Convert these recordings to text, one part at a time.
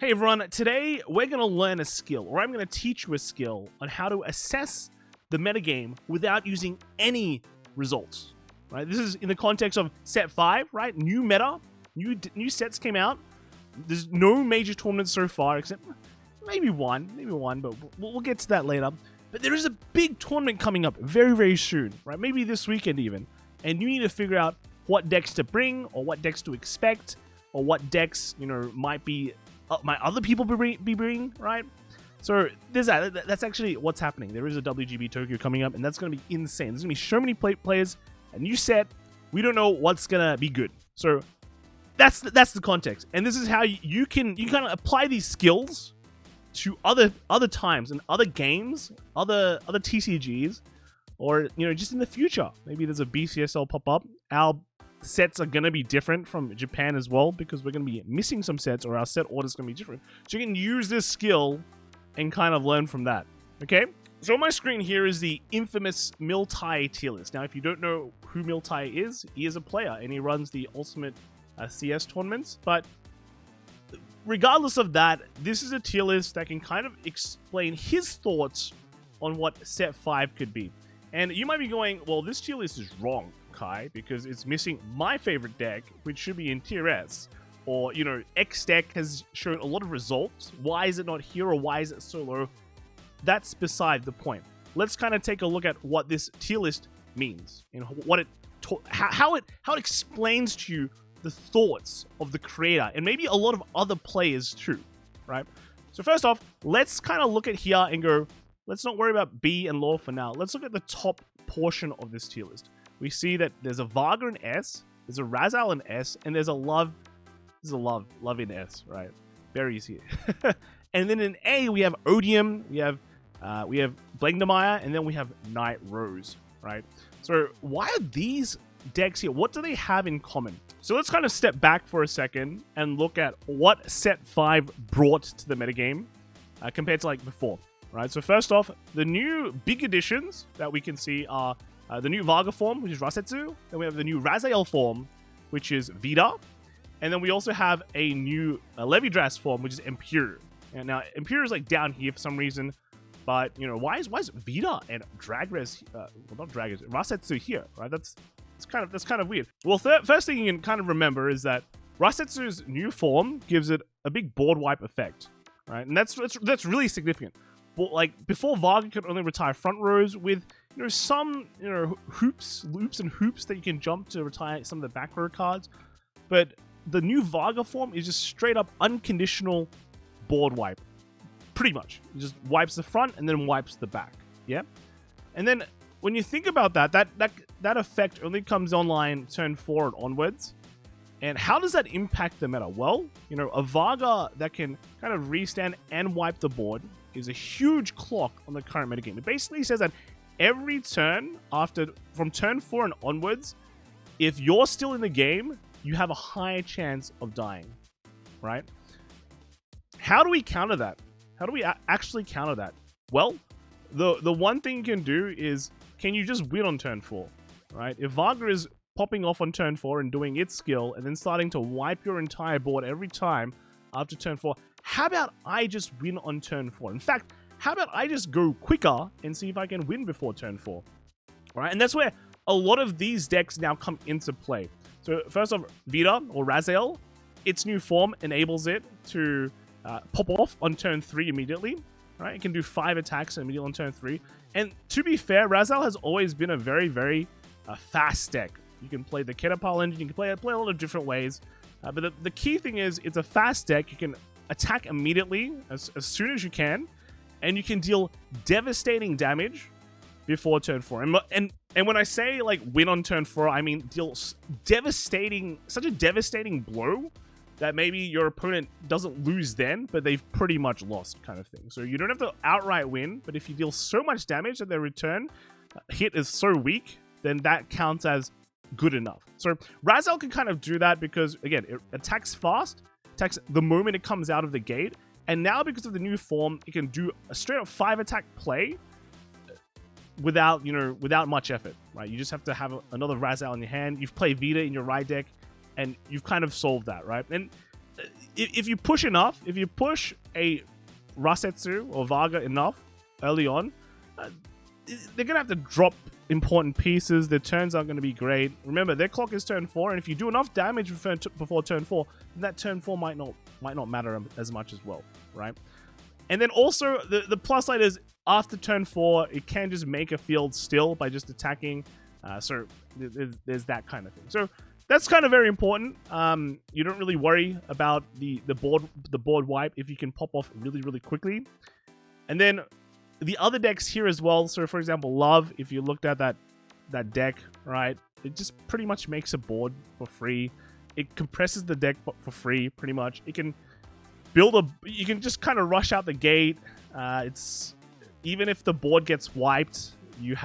Hey everyone, today we're going to learn a skill, or I'm going to teach you a skill on how to assess the metagame without using any results, right? This is in the context of set 5, right? New meta, new sets came out. There's no major tournaments so far, except maybe one, but we'll get to that later. But there is a big tournament coming up very, very soon, right? Maybe this weekend even. And you need to figure out what decks to bring, or what decks to expect, or what decks, might be might other people be bringing, right? So there's that. That's actually what's happening. There is a WGB Tokyo coming up, and that's going to be insane. There's going to be so many players, a new set. We don't know what's going to be good. So that's the context, and this is how you kind of apply these skills to other times and other games, other TCGs, or just in the future. Maybe there's a BCSL pop up. Our sets are going to be different from Japan as well, because we're going to be missing some sets, or our set order is going to be different. So you can use this skill and kind of learn from that. Okay? So on my screen here is the infamous Miltai tier list. Now, if you don't know who Miltai is, he is a player and he runs the Ultimate CS tournaments. But regardless of that, this is a tier list that can kind of explain his thoughts on what set 5 could be. And you might be going, well, this tier list is wrong, Kai, because it's missing my favorite deck, which should be in tier S. Or, X deck has shown a lot of results. Why is it not here, or why is it so low? That's beside the point. Let's kind of take a look at what this tier list means, and what it how it explains to you the thoughts of the creator, and maybe a lot of other players too, right? So first off, let's kind of look at here and go, let's not worry about B and Law for now. Let's look at the top portion of this tier list. We see that there's a Varga in S, there's a Razal in S, and there's a Love in S, right? Very easy. And then in A, we have Odium, we have Blengdemeyer, and then we have Night Rose, right? So why are these decks here? What do they have in common? So let's kind of step back for a second and look at what set 5 brought to the metagame compared to like before, right? So first off, the new big additions that we can see are the new Varga form, which is Rasetsu. Then we have the new Raziel form, which is Vida. And then we also have a new Levidras form, which is Impure. And now Impure is like down here for some reason, but why is Vida and Dragres, well, not Dragres, Rasetsu here, right? That's kind of weird. Well, first thing you can kind of remember is that Rasetsu's new form gives it a big board wipe effect, right? And that's really significant. But like before, Varga could only retire front rows with some loops and hoops that you can jump to retire some of the back row cards. But the new Varga form is just straight up unconditional board wipe. Pretty much. It just wipes the front and then wipes the back. Yeah? And then when you think about that effect only comes online turn 4 and onwards. And how does that impact the meta? Well, a Varga that can kind of restand and wipe the board is a huge clock on the current metagame. It basically says that every turn from turn 4 and onwards, if you're still in the game, you have a higher chance of dying, right? How do we counter that? How do we actually counter that? Well, the one thing you can do is, can you just win on turn 4, right? If Varga is popping off on turn 4 and doing its skill, and then starting to wipe your entire board every time after turn 4, how about I just win on turn 4? In fact, how about I just go quicker and see if I can win before turn 4, right? And that's where a lot of these decks now come into play. So first off, Vida or Raziel, its new form enables it to pop off on turn 3 immediately, right? It can do 5 attacks immediately on turn 3. And to be fair, Raziel has always been a very, very fast deck. You can play the Ketapal engine, you can play a lot of different ways. But the key thing is, it's a fast deck. You can attack immediately as soon as you can, and you can deal devastating damage before turn 4. And when I say like win on turn 4, I mean deal such a devastating blow that maybe your opponent doesn't lose then, but they've pretty much lost, kind of thing. So you don't have to outright win, but if you deal so much damage that their return hit is so weak, then that counts as good enough. So Raziel can kind of do that because, again, it attacks fast, attacks the moment it comes out of the gate, and now because of the new form, it can do a straight up 5 attack play without much effort, right? You just have to have another Raziel in your hand. You've played Vida in your right deck, and you've kind of solved that, right? And if you push enough, if you push a Rasetsu or Vaga enough early on, they're going to have to drop important pieces. Their turns aren't going to be great. Remember, their clock is turn 4, and if you do enough damage before turn 4, then that turn 4 might not matter as much as well, right? And then also, the plus side is, after turn 4, it can just make a field still by just attacking. So there's that kind of thing. So that's kind of very important. You don't really worry about the board wipe if you can pop off really, really quickly. And then the other decks here as well. So for example, Love, if you looked at that deck, right, it just pretty much makes a board for free. It compresses the deck for free, pretty much. It can you can just kind of rush out the gate. It's even if the board gets wiped, you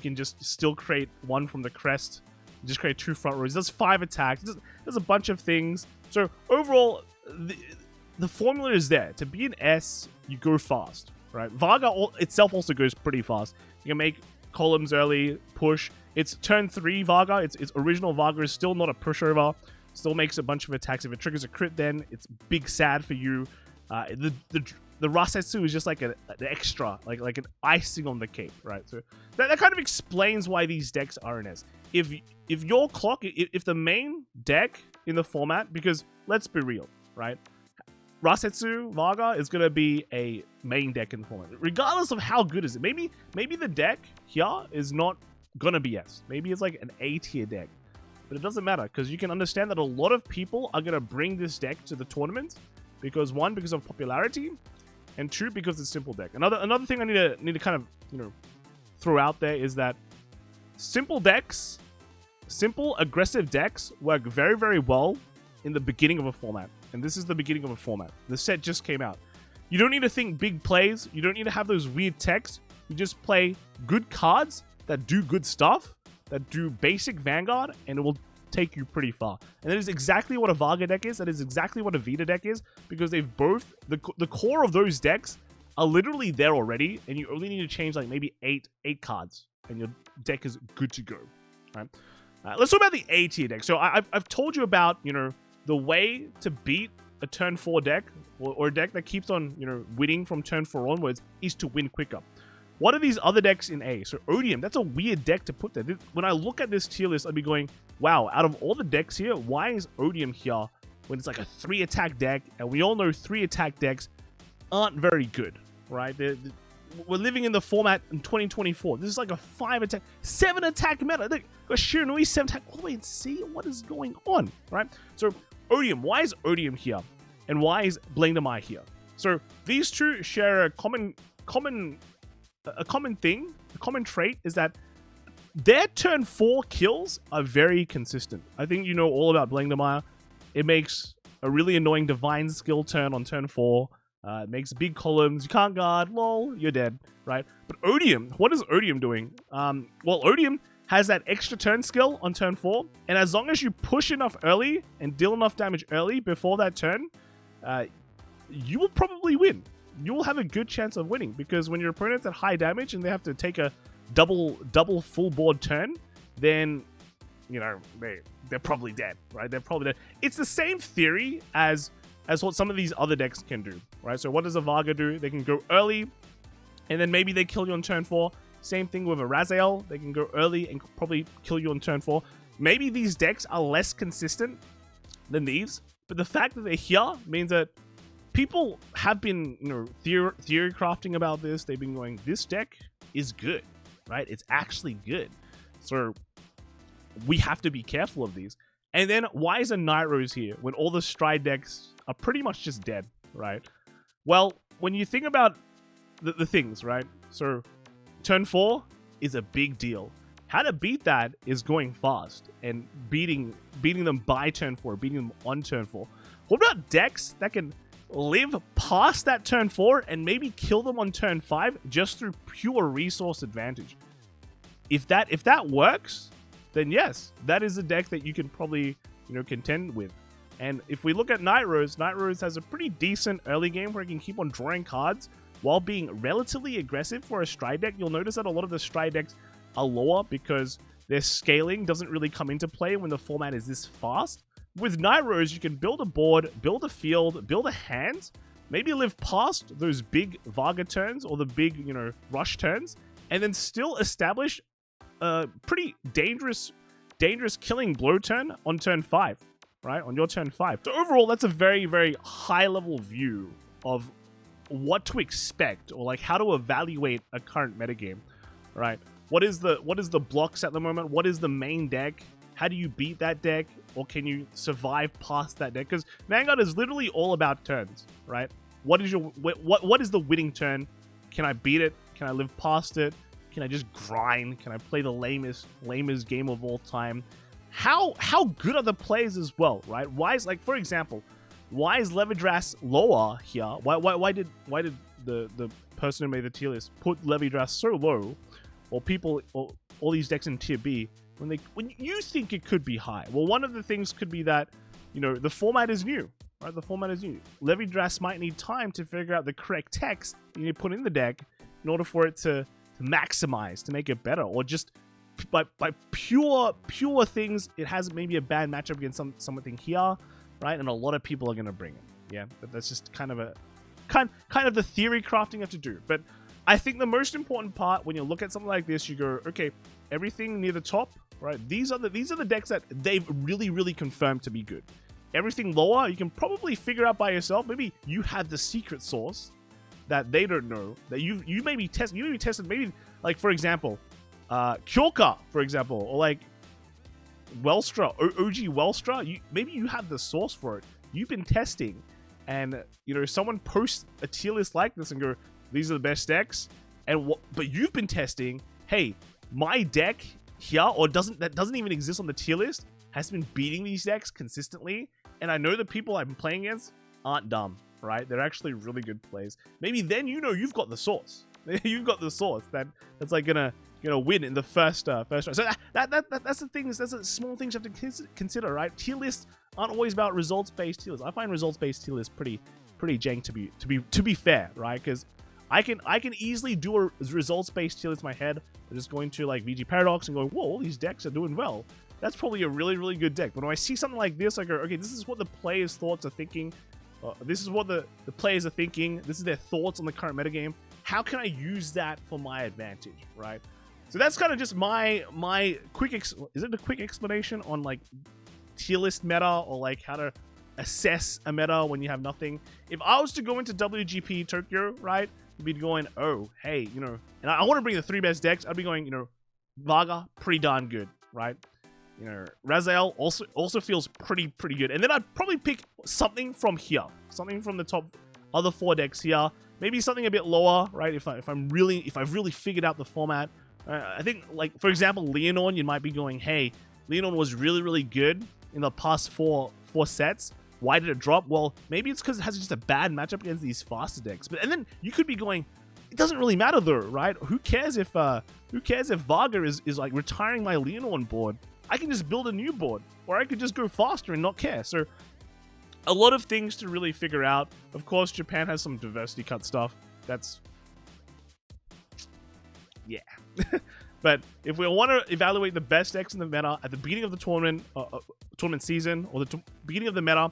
can just still create one from the crest. You just create 2 front rows. It does 5 attacks. There's a bunch of things. So overall, the formula is there. To be an S, you go fast, right? Vaga itself also goes pretty fast. You can make columns early, push. It's turn 3 Vaga. Its original Vaga is still not a pushover. Still makes a bunch of attacks. If it triggers a crit, then it's big sad for you. The Rasetsu is just like an extra, like an icing on the cake, right? So that kind of explains why these decks are an S. If your clock, if the main deck in the format, because let's be real, right? Rasetsu Vaga is gonna be a main deck in the format, regardless of how good is it. Maybe the deck here is not gonna be S. Maybe it's like an A tier deck, but it doesn't matter because you can understand that a lot of people are gonna bring this deck to the tournament because 1, because of popularity, and 2, because it's simple deck. Another thing I need to kind of throw out there is that simple aggressive decks work very, very well in the beginning of a format. And this is the beginning of a format. The set just came out. You don't need to think big plays. You don't need to have those weird techs. You just play good cards that do good stuff, that do basic Vanguard, and it will take you pretty far. And that is exactly what a Vaga deck is. That is exactly what a Vita deck is, because they've both, the core of those decks are literally there already, and you only need to change like maybe 8 cards, and your deck is good to go. Right? Let's talk about the A tier deck. So I've told you about the way to beat a turn 4 deck, or a deck that keeps on winning from turn 4 onwards, is to win quicker. What are these other decks in A? So Odium, that's a weird deck to put there. When I look at this tier list, I'd be going, wow, out of all the decks here, why is Odium here when it's like a 3 attack deck? And we all know 3 attack decks aren't very good, right? We're living in the format in 2024. This is like a 5 attack, 7 attack meta. Look, got Shiranui 7 attack all the way in C. What is going on, right? So Odium, why is Odium here? And why is Blame the Mai here? So these two share a common thing, a common trait is that their turn 4 kills are very consistent. I think you know all about Blangdemeyer. It makes a really annoying divine skill turn on turn 4. It makes big columns. You can't guard. Lol, you're dead, right? But Odium, what is Odium doing? Well, Odium has that extra turn skill on turn 4. And as long as you push enough early and deal enough damage early before that turn, you will probably win. You will have a good chance of winning, because when your opponent's at high damage and they have to take a double full board turn, then they're probably dead, right? They're probably dead. It's the same theory as what some of these other decks can do, right? So what does a Vaga do? They can go early, and then maybe they kill you on turn 4. Same thing with a Raziel. They can go early and probably kill you on turn 4. Maybe these decks are less consistent than these, but the fact that they're here means that people have been, theory crafting about this. They've been going, this deck is good, right? It's actually good. So we have to be careful of these. And then why is a Nitros here when all the Stride decks are pretty much just dead, right? Well, when you think about the things, right? So turn 4 is a big deal. How to beat that is going fast and beating them by turn 4, beating them on turn 4. What about decks that can live past that turn 4 and maybe kill them on turn 5 just through pure resource advantage? If that works, then yes, that is a deck that you can probably contend with. And if we look at Nitros, Nitros has a pretty decent early game where it can keep on drawing cards while being relatively aggressive for a Stride deck. You'll notice that a lot of the Stride decks are lower because their scaling doesn't really come into play when the format is this fast. with Nitros, you can build a board, build a field, build a hand, maybe live past those big Varga turns or the big, you know, rush turns, and then still establish a pretty dangerous killing blow turn on turn 5, right? On your turn 5. So overall, that's a very, very high level view of what to expect or like how to evaluate a current metagame, right? What is the blocks at the moment? What is the main deck? How do you beat that deck? Or can you survive past that deck? Because Vanguard is literally all about turns, right? What is the winning turn? Can I beat it? Can I live past it? Can I just grind? Can I play the lamest game of all time? How good are the plays as well, right? Why is, like, for example, why is Levidras lower here? Why did the person who made the tier list put Levidras so low, or people or all these decks in tier B when you think it could be high? Well, one of the things could be that, you know, the format is new, right? The format is new. Levidras might need time to figure out the correct text you need to put in the deck in order for it to maximize, to make it better, or just by pure things, it has maybe a bad matchup against something here, right? And a lot of people are going to bring it. Yeah, but that's just kind of the theory crafting you have to do. But I think the most important part when you look at something like this, you go, okay, everything near the top, right? These are the decks that they've really confirmed to be good. Everything lower, you can probably figure out by yourself. Maybe you have the secret sauce that they don't know, that you maybe tested, maybe, like, for example, Kyorka, for example, or like Welstra, OG Welstra. Maybe you have the sauce for it. You've been testing, and you know, someone posts a tier list like this and go, these are the best decks, and but you've been testing, hey, my deck here, or that doesn't even exist on the tier list, has been beating these decks consistently, and I know the people I've been playing against aren't dumb, right? They're actually really good plays. Maybe then, you know, you've got the sauce. You've got the sauce that's like gonna win in the first round. So that's the things. That's the small things you have to consider, right? Tier lists aren't always about results-based tier lists. I find results-based tier lists pretty jank to be fair, right? Because I can easily do a results-based tier list in my head. I'm just going to like VG Paradox and going, whoa, all these decks are doing well. That's probably a really good deck. But when I see something like this, I go, okay, this is what the players' thoughts are thinking. This is what the players are thinking. This is their thoughts on the current metagame. How can I use that for my advantage, right? So that's kind of just my quick. Is it a quick explanation on like tier list meta, or like how to assess a meta when you have nothing? If I was to go into WGP Tokyo, right, I'd be going, oh, hey, you know, and I want to bring the 3 best decks. I'd be going, you know, Varga, pretty darn good, right? You know, Raziel also feels pretty good, and then I'd probably pick something from here, something from the top other 4 decks here. Maybe something a bit lower, right? If I've really figured out the format. I think, like, for example, Leonorn, you might be going, hey, Leonorn was really good in the past four sets. Why did it drop? Well, maybe it's because it has just a bad matchup against these faster decks. But and then you could be going, it doesn't really matter though, right? Who cares if Varga is like retiring my Leonorn board? I can just build a new board, or I could just go faster and not care. So a lot of things to really figure out. Of course, Japan has some diversity cut stuff. That's, yeah. But if we want to evaluate the best decks in the meta at the beginning of the tournament season, or the beginning of the meta,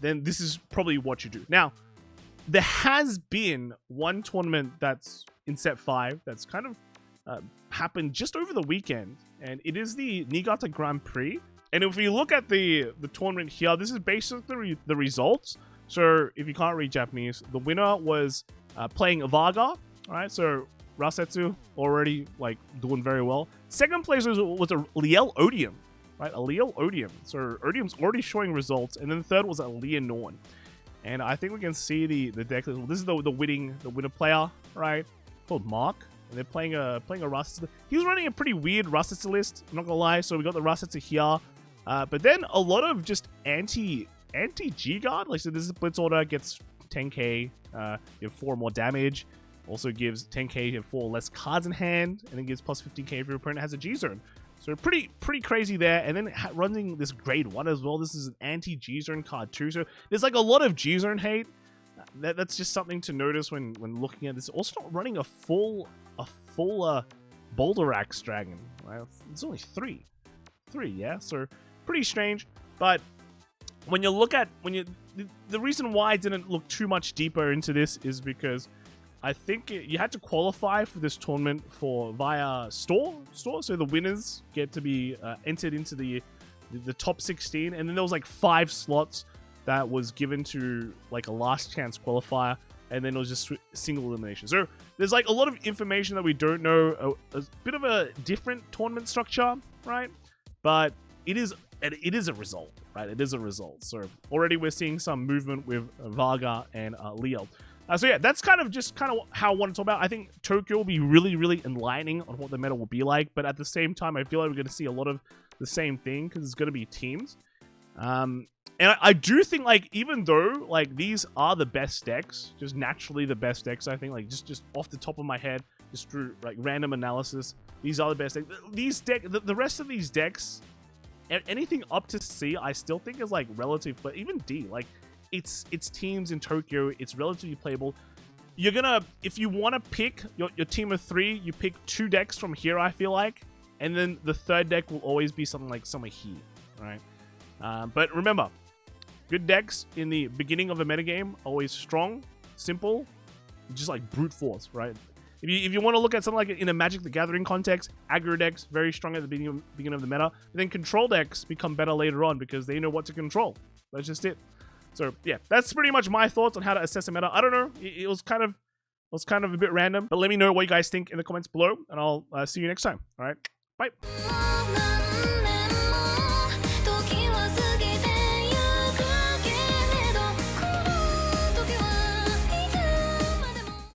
then this is probably what you do. Now, there has been one tournament that's in set 5 that's kind of happened just over the weekend, and it is the Niigata Grand Prix. And if we look at the tournament here, this is basically the results. So if you can't read Japanese, the winner was playing Varga. All right, so Rasetsu already like doing very well. Second place was a Liel Odium, right? A Liel Odium. So Odium's already showing results, and then the third was a Leonorn. And I think we can see the deck. This is the winner player, right? Called Mark. And they're playing a Rasetsu. He was running a pretty weird Rasetsu list, I'm not gonna lie. So we got the Rasetsu here. But then a lot of just anti G-Guard. Like, so this is a Blitz Order, gets 10k, you have 4 more damage. Also gives 10k, you have 4 less cards in hand, and then gives plus 15k if your opponent has a G-Zone. So pretty crazy there. And then running this grade 1 as well. This is an anti-G-Zone card too. So there's like a lot of G-Zone hate. That's just something to notice when looking at this. Also not running a full Boulder Axe Dragon, right? It's only 3, yeah. So pretty strange. But when you look at the reason why I didn't look too much deeper into this is because I think you had to qualify for this tournament via store, so the winners get to be entered into the top 16, and then there was like 5 slots that was given to like a last chance qualifier, and then it was just single elimination. So there's like a lot of information that we don't know, a bit of a different tournament structure, right? But it is a result, right? It is a result. So already we're seeing some movement with Varga and Leo. So yeah, that's kind of how I want to talk about. I think Tokyo will be really, really enlightening on what the meta will be like, but at the same time, I feel like we're going to see a lot of the same thing because it's going to be teams. And I do think, like, even though, like, these are the best decks, just naturally the best decks, I think, like, just off the top of my head, just through, like, random analysis, these are the best decks. The rest of these decks, anything up to C, I still think is, like, relative, but even D, like, it's teams in Tokyo, it's relatively playable. You're gonna, if you want to pick your team of 3, you pick 2 decks from here, I feel like, and then the 3rd deck will always be something like somewhere here, right? But remember, good decks in the beginning of a metagame, always strong, simple, just like brute force, right? If you want to look at something like in a Magic the Gathering context, aggro decks, very strong at the beginning of the meta, but then control decks become better later on because they know what to control. That's just it. So yeah, that's pretty much my thoughts on how to assess a meta. I don't know, it was kind of a bit random, but let me know what you guys think in the comments below, and I'll see you next time. All right, bye.